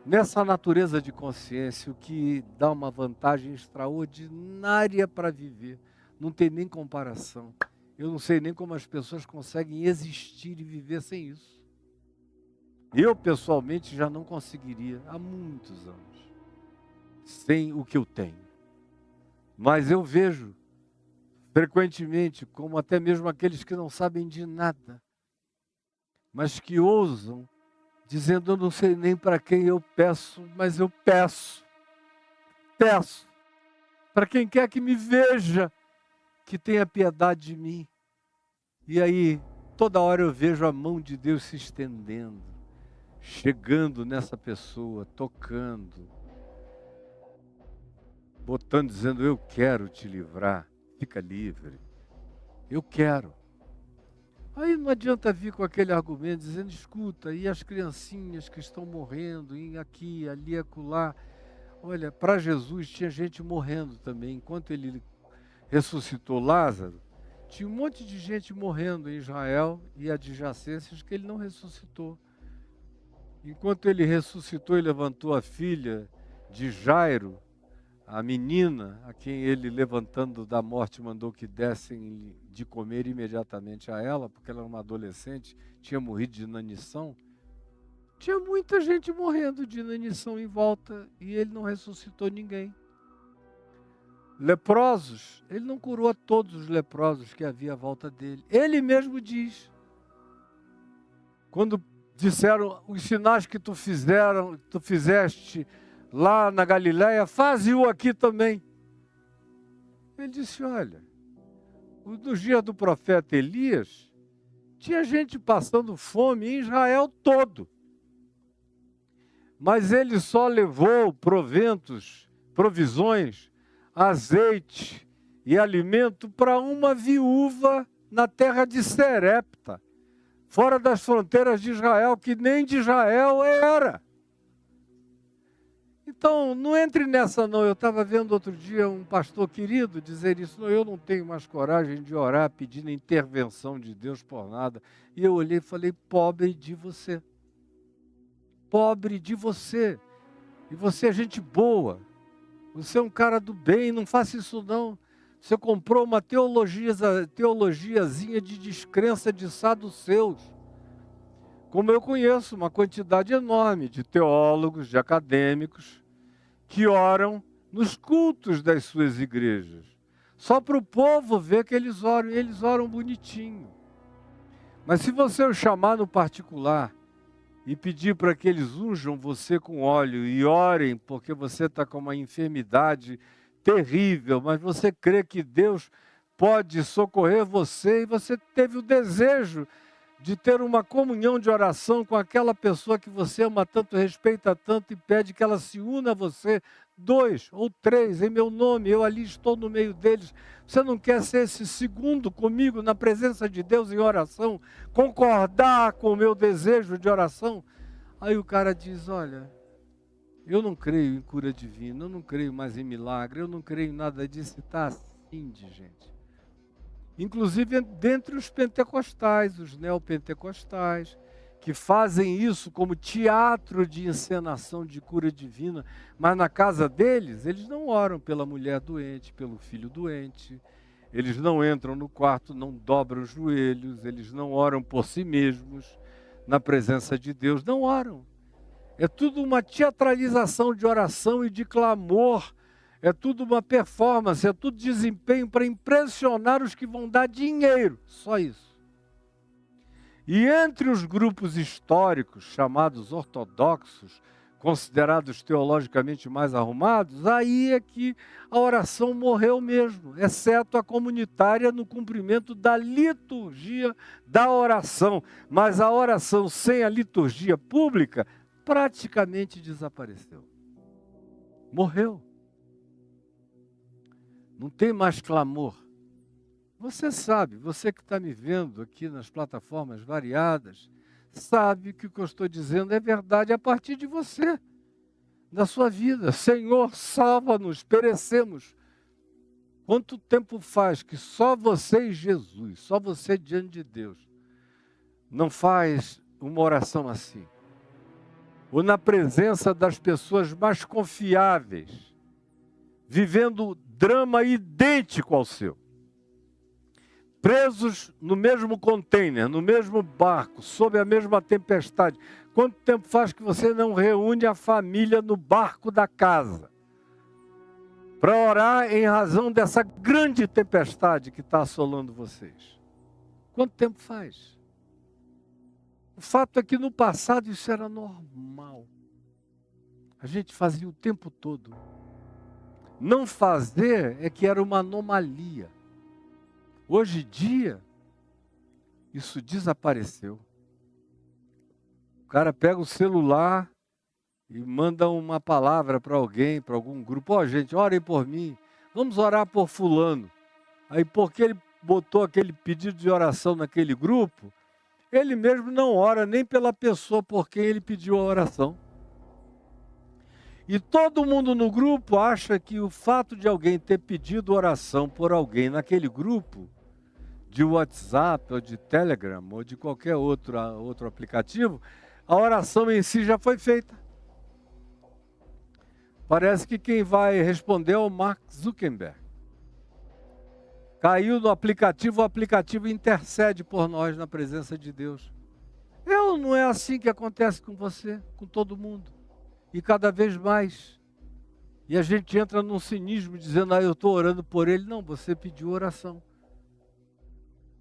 nessa natureza de consciência, o que dá uma vantagem extraordinária para viver. Não tem nem comparação. Eu não sei nem como as pessoas conseguem existir e viver sem isso. Eu, pessoalmente, já não conseguiria há muitos anos, sem o que eu tenho. Mas eu vejo, frequentemente, como até mesmo aqueles que não sabem de nada, mas que ousam, dizendo, eu não sei nem para quem eu peço, mas eu peço. Peço. Para quem quer que me veja, que tenha piedade de mim. E aí, toda hora eu vejo a mão de Deus se estendendo, chegando nessa pessoa, tocando, botando, dizendo, eu quero te livrar, fica livre. Eu quero. Aí não adianta vir com aquele argumento dizendo, escuta, e as criancinhas que estão morrendo, e aqui, ali, acolá. Olha, para Jesus tinha gente morrendo também. Enquanto ele ressuscitou Lázaro, tinha um monte de gente morrendo em Israel e adjacências que ele não ressuscitou. Enquanto ele ressuscitou e levantou a filha de Jairo, a menina, a quem ele, levantando da morte, mandou que dessem de comer imediatamente a ela, porque ela era uma adolescente, tinha morrido de inanição. Tinha muita gente morrendo de inanição em volta e ele não ressuscitou ninguém. Leprosos, ele não curou a todos os leprosos que havia à volta dele. Ele mesmo diz, quando disseram, os sinais que tu fizeste lá na Galileia, faze-o aqui também. Ele disse, olha, nos dias do profeta Elias, tinha gente passando fome em Israel todo. Mas ele só levou provisões, azeite e alimento para uma viúva na terra de Serepta, fora das fronteiras de Israel, que nem de Israel era. Então, não entre nessa não. Eu estava vendo outro dia um pastor querido dizer isso. Não, eu não tenho mais coragem de orar pedindo intervenção de Deus por nada. E eu olhei e falei, pobre de você. Pobre de você. E você é gente boa. Você é um cara do bem, não faça isso não. Você comprou uma teologiazinha de descrença de saduceus. Como eu conheço uma quantidade enorme de teólogos, de acadêmicos, que oram nos cultos das suas igrejas. Só para o povo ver que eles oram bonitinho. Mas se você o chamar no particular e pedir para que eles unjam você com óleo e orem porque você está com uma enfermidade terrível, mas você crê que Deus pode socorrer você e você teve o desejo de ter uma comunhão de oração com aquela pessoa que você ama tanto, respeita tanto e pede que ela se una a você, 2 ou 3, em meu nome, eu ali estou no meio deles. Você não quer ser esse segundo comigo na presença de Deus em oração? Concordar com o meu desejo de oração? Aí o cara diz, olha, eu não creio em cura divina, eu não creio mais em milagre, eu não creio em nada disso. Está assim de gente. Inclusive dentre os pentecostais, os neopentecostais, que fazem isso como teatro de encenação de cura divina, mas na casa deles, eles não oram pela mulher doente, pelo filho doente, eles não entram no quarto, não dobram os joelhos, eles não oram por si mesmos, na presença de Deus, não oram. É tudo uma teatralização de oração e de clamor. É tudo uma performance, é tudo desempenho para impressionar os que vão dar dinheiro, só isso. E entre os grupos históricos, chamados ortodoxos, considerados teologicamente mais arrumados, aí é que a oração morreu mesmo, exceto a comunitária no cumprimento da liturgia da oração. Mas a oração sem a liturgia pública praticamente desapareceu. Morreu. Não tem mais clamor. Você sabe, você que está me vendo aqui nas plataformas variadas, sabe que o que eu estou dizendo é verdade a partir de você, da sua vida. Senhor, salva-nos, perecemos. Quanto tempo faz que só você e Jesus, só você diante de Deus, não faz uma oração assim? Ou na presença das pessoas mais confiáveis, vivendo drama idêntico ao seu. Presos no mesmo container, no mesmo barco, sob a mesma tempestade. Quanto tempo faz que você não reúne a família no barco da casa para orar em razão dessa grande tempestade que está assolando vocês? Quanto tempo faz? O fato é que no passado isso era normal. A gente fazia o tempo todo. Não fazer é que era uma anomalia. Hoje em dia, isso desapareceu. O cara pega o celular e manda uma palavra para alguém, para algum grupo. Ó, gente, orem por mim. Vamos orar por fulano. Aí, porque ele botou aquele pedido de oração naquele grupo, ele mesmo não ora nem pela pessoa por quem ele pediu a oração. E todo mundo no grupo acha que o fato de alguém ter pedido oração por alguém naquele grupo, de WhatsApp, ou de Telegram, ou de qualquer outro aplicativo, a oração em si já foi feita. Parece que quem vai responder é o Mark Zuckerberg. Caiu no aplicativo, o aplicativo intercede por nós na presença de Deus. Não é assim que acontece com você, com todo mundo. E cada vez mais. E a gente entra num cinismo dizendo, eu estou orando por ele. Não, você pediu oração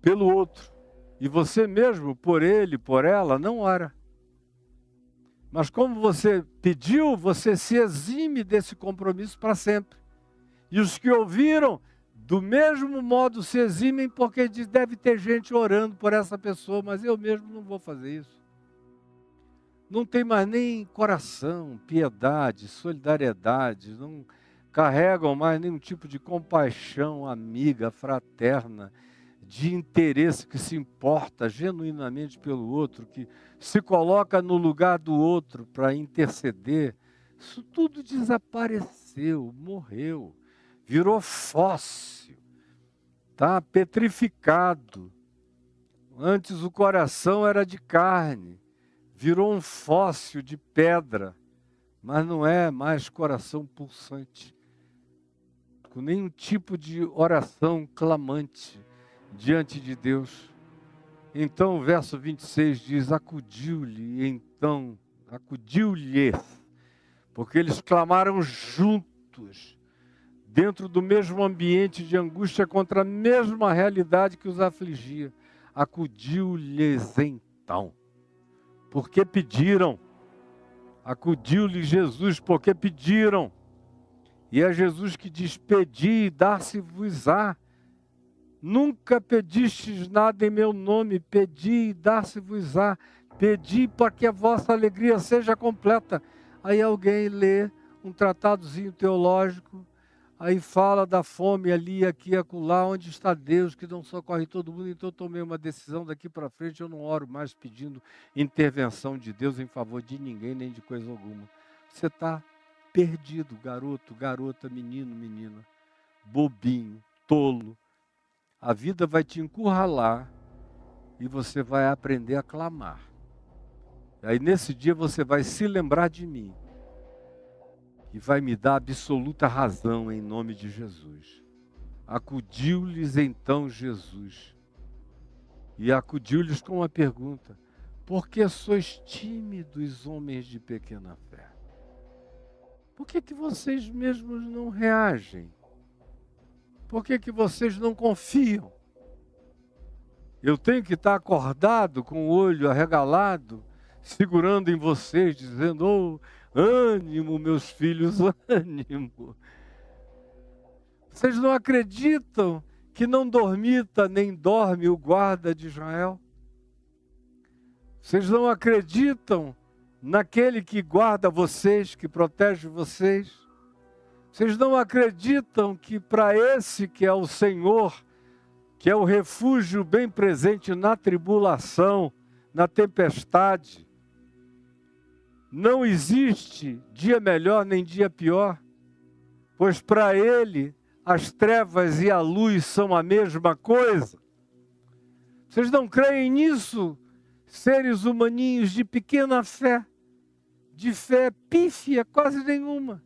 pelo outro. E você mesmo, por ele, por ela, não ora. Mas como você pediu, você se exime desse compromisso para sempre. E os que ouviram, do mesmo modo se eximem, porque deve ter gente orando por essa pessoa, mas eu mesmo não vou fazer isso. Não tem mais nem coração, piedade, solidariedade, não carregam mais nenhum tipo de compaixão amiga, fraterna, de interesse que se importa genuinamente pelo outro, que se coloca no lugar do outro para interceder. Isso tudo desapareceu, morreu, virou fóssil, está petrificado. Antes o coração era de carne, virou um fóssil de pedra, mas não é mais coração pulsante, com nenhum tipo de oração clamante diante de Deus. Então o verso 26 diz, acudiu-lhes, porque eles clamaram juntos, dentro do mesmo ambiente de angústia, contra a mesma realidade que os afligia. Acudiu-lhes então, porque pediram. Acudiu-lhes Jesus, porque pediram. E é Jesus que diz, pedi e dar-se-vos-á. Nunca pedistes nada em meu nome, pedi e dar-se-vos-á. Pedi para que a vossa alegria seja completa. Aí alguém lê um tratadozinho teológico, aí fala da fome ali, aqui, acolá, onde está Deus, que não socorre todo mundo. Então eu tomei uma decisão daqui para frente, eu não oro mais pedindo intervenção de Deus em favor de ninguém, nem de coisa alguma. Você está perdido, garoto, garota, menino, menina, bobinho, tolo. A vida vai te encurralar e você vai aprender a clamar. Aí nesse dia você vai se lembrar de mim e vai me dar absoluta razão em nome de Jesus. Acudiu-lhes então Jesus. E acudiu-lhes com uma pergunta: por que sois tímidos, homens de pequena fé? Por que vocês mesmos não reagem? Por que vocês não confiam? Eu tenho que estar acordado, com o olho arregalado, segurando em vocês, dizendo, oh, ânimo, meus filhos, ânimo. Vocês não acreditam que não dormita nem dorme o guarda de Israel? Vocês não acreditam naquele que guarda vocês, que protege vocês? Vocês não acreditam que para esse que é o Senhor, que é o refúgio bem presente na tribulação, na tempestade, não existe dia melhor nem dia pior, pois para Ele as trevas e a luz são a mesma coisa? Vocês não creem nisso, seres humaninhos de pequena fé, de fé pífia, quase nenhuma?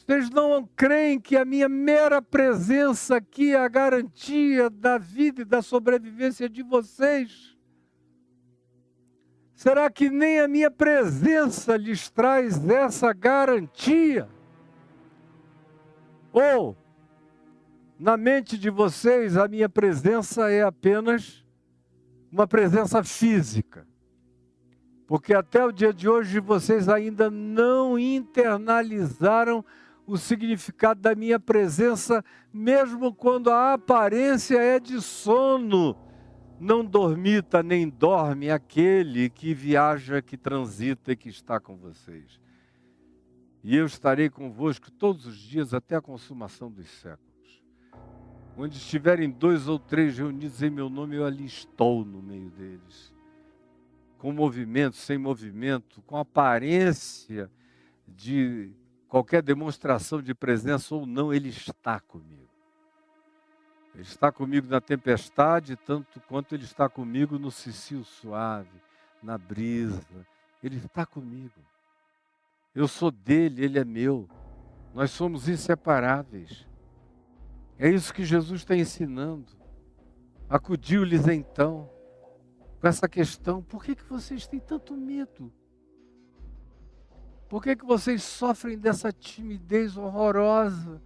Vocês não creem que a minha mera presença aqui é a garantia da vida e da sobrevivência de vocês? Será que nem a minha presença lhes traz essa garantia? Ou, na mente de vocês, a minha presença é apenas uma presença física? Porque até o dia de hoje vocês ainda não internalizaram o significado da minha presença, mesmo quando a aparência é de sono. Não dormita nem dorme aquele que viaja, que transita e que está com vocês. E eu estarei convosco todos os dias até a consumação dos séculos. Onde estiverem 2 ou 3 reunidos em meu nome, eu ali estou no meio deles. Com movimento, sem movimento, com aparência de qualquer demonstração de presença ou não, Ele está comigo. Ele está comigo na tempestade, tanto quanto Ele está comigo no cicio suave, na brisa. Ele está comigo. Eu sou dele, Ele é meu. Nós somos inseparáveis. É isso que Jesus está ensinando. Acudiu-lhes então com essa questão: por que vocês têm tanto medo? Por que vocês sofrem dessa timidez horrorosa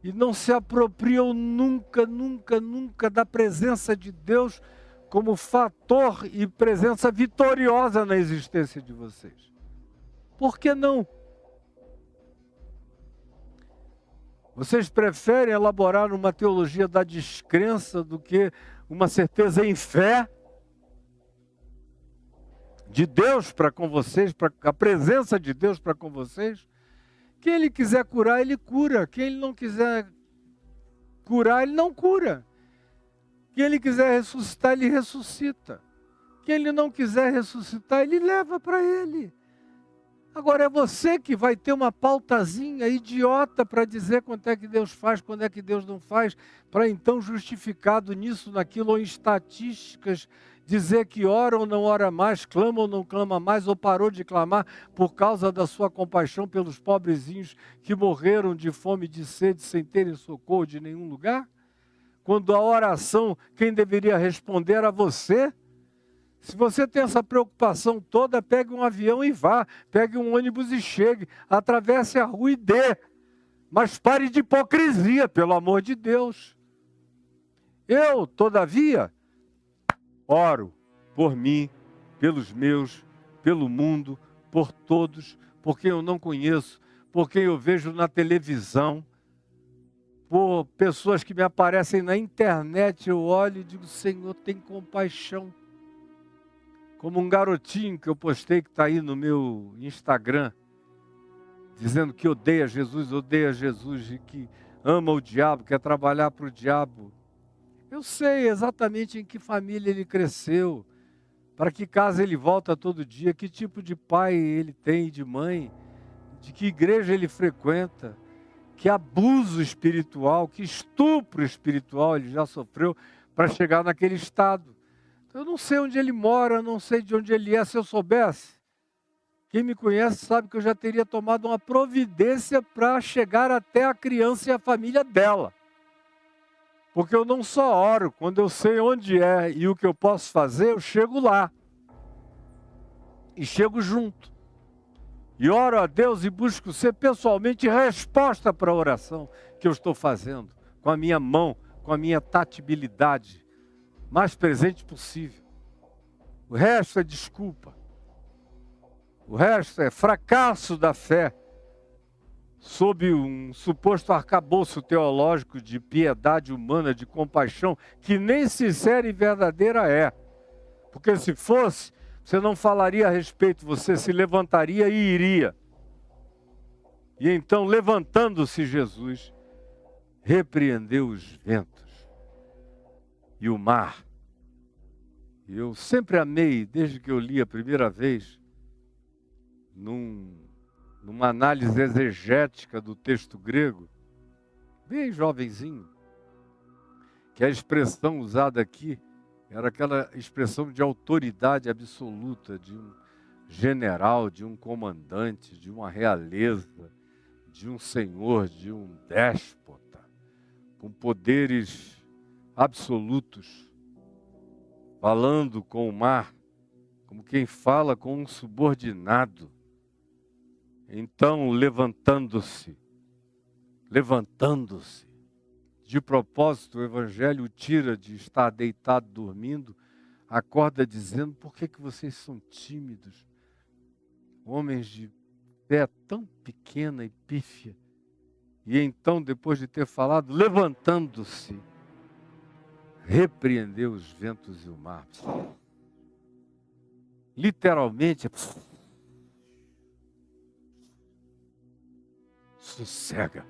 e não se apropriam nunca, nunca, nunca da presença de Deus como fator e presença vitoriosa na existência de vocês. Por que não? Vocês preferem elaborar uma teologia da descrença do que uma certeza em fé de Deus para com vocês, para a presença de Deus para com vocês? Quem Ele quiser curar, Ele cura. Quem Ele não quiser curar, Ele não cura. Quem Ele quiser ressuscitar, Ele ressuscita. Quem Ele não quiser ressuscitar, Ele leva para Ele. Agora é você que vai ter uma pautazinha idiota para dizer quanto é que Deus faz, quando é que Deus não faz, para então justificado nisso, naquilo, ou em estatísticas, dizer que ora ou não ora mais, clama ou não clama mais, ou parou de clamar por causa da sua compaixão pelos pobrezinhos que morreram de fome e de sede sem terem socorro de nenhum lugar? Quando a oração, quem deveria responder era você? Se você tem essa preocupação toda, pegue um avião e vá, pegue um ônibus e chegue, atravesse a rua e dê. Mas pare de hipocrisia, pelo amor de Deus. Eu, todavia, oro por mim, pelos meus, pelo mundo, por todos, por quem eu não conheço, por quem eu vejo na televisão, por pessoas que me aparecem na internet. Eu olho e digo, Senhor, tem compaixão. Como um garotinho que eu postei, que está aí no meu Instagram, dizendo que odeia Jesus e que ama o diabo, quer trabalhar para o diabo. Eu sei exatamente em que família ele cresceu, para que casa ele volta todo dia, que tipo de pai ele tem, de mãe, de que igreja ele frequenta, que abuso espiritual, que estupro espiritual ele já sofreu para chegar naquele estado. Eu não sei onde ele mora, não sei de onde ele é. Se eu soubesse, quem me conhece sabe que eu já teria tomado uma providência para chegar até a criança e a família dela. Porque eu não só oro, quando eu sei onde é e o que eu posso fazer, eu chego lá. E chego junto. E oro a Deus e busco ser pessoalmente resposta para a oração que eu estou fazendo. Com a minha mão, com a minha tatibilidade mais presente possível. O resto é desculpa. O resto é fracasso da fé sob um suposto arcabouço teológico de piedade humana, de compaixão, que nem sincera e verdadeira é. Porque se fosse, você não falaria a respeito, você se levantaria e iria. E então, levantando-se Jesus, repreendeu os ventos e o mar. Eu sempre amei, desde que eu li a primeira vez, numa análise exegética do texto grego, bem jovenzinho, que a expressão usada aqui era aquela expressão de autoridade absoluta, de um general, de um comandante, de uma realeza, de um senhor, de um déspota, com poderes absolutos, falando com o mar, como quem fala com um subordinado. Então, levantando-se, de propósito, o Evangelho o tira de estar deitado, dormindo, acorda dizendo, por que vocês são tímidos? Homens de fé tão pequena e pífia. E então, depois de ter falado, levantando-se, repreendeu os ventos e o mar. Literalmente, sossega.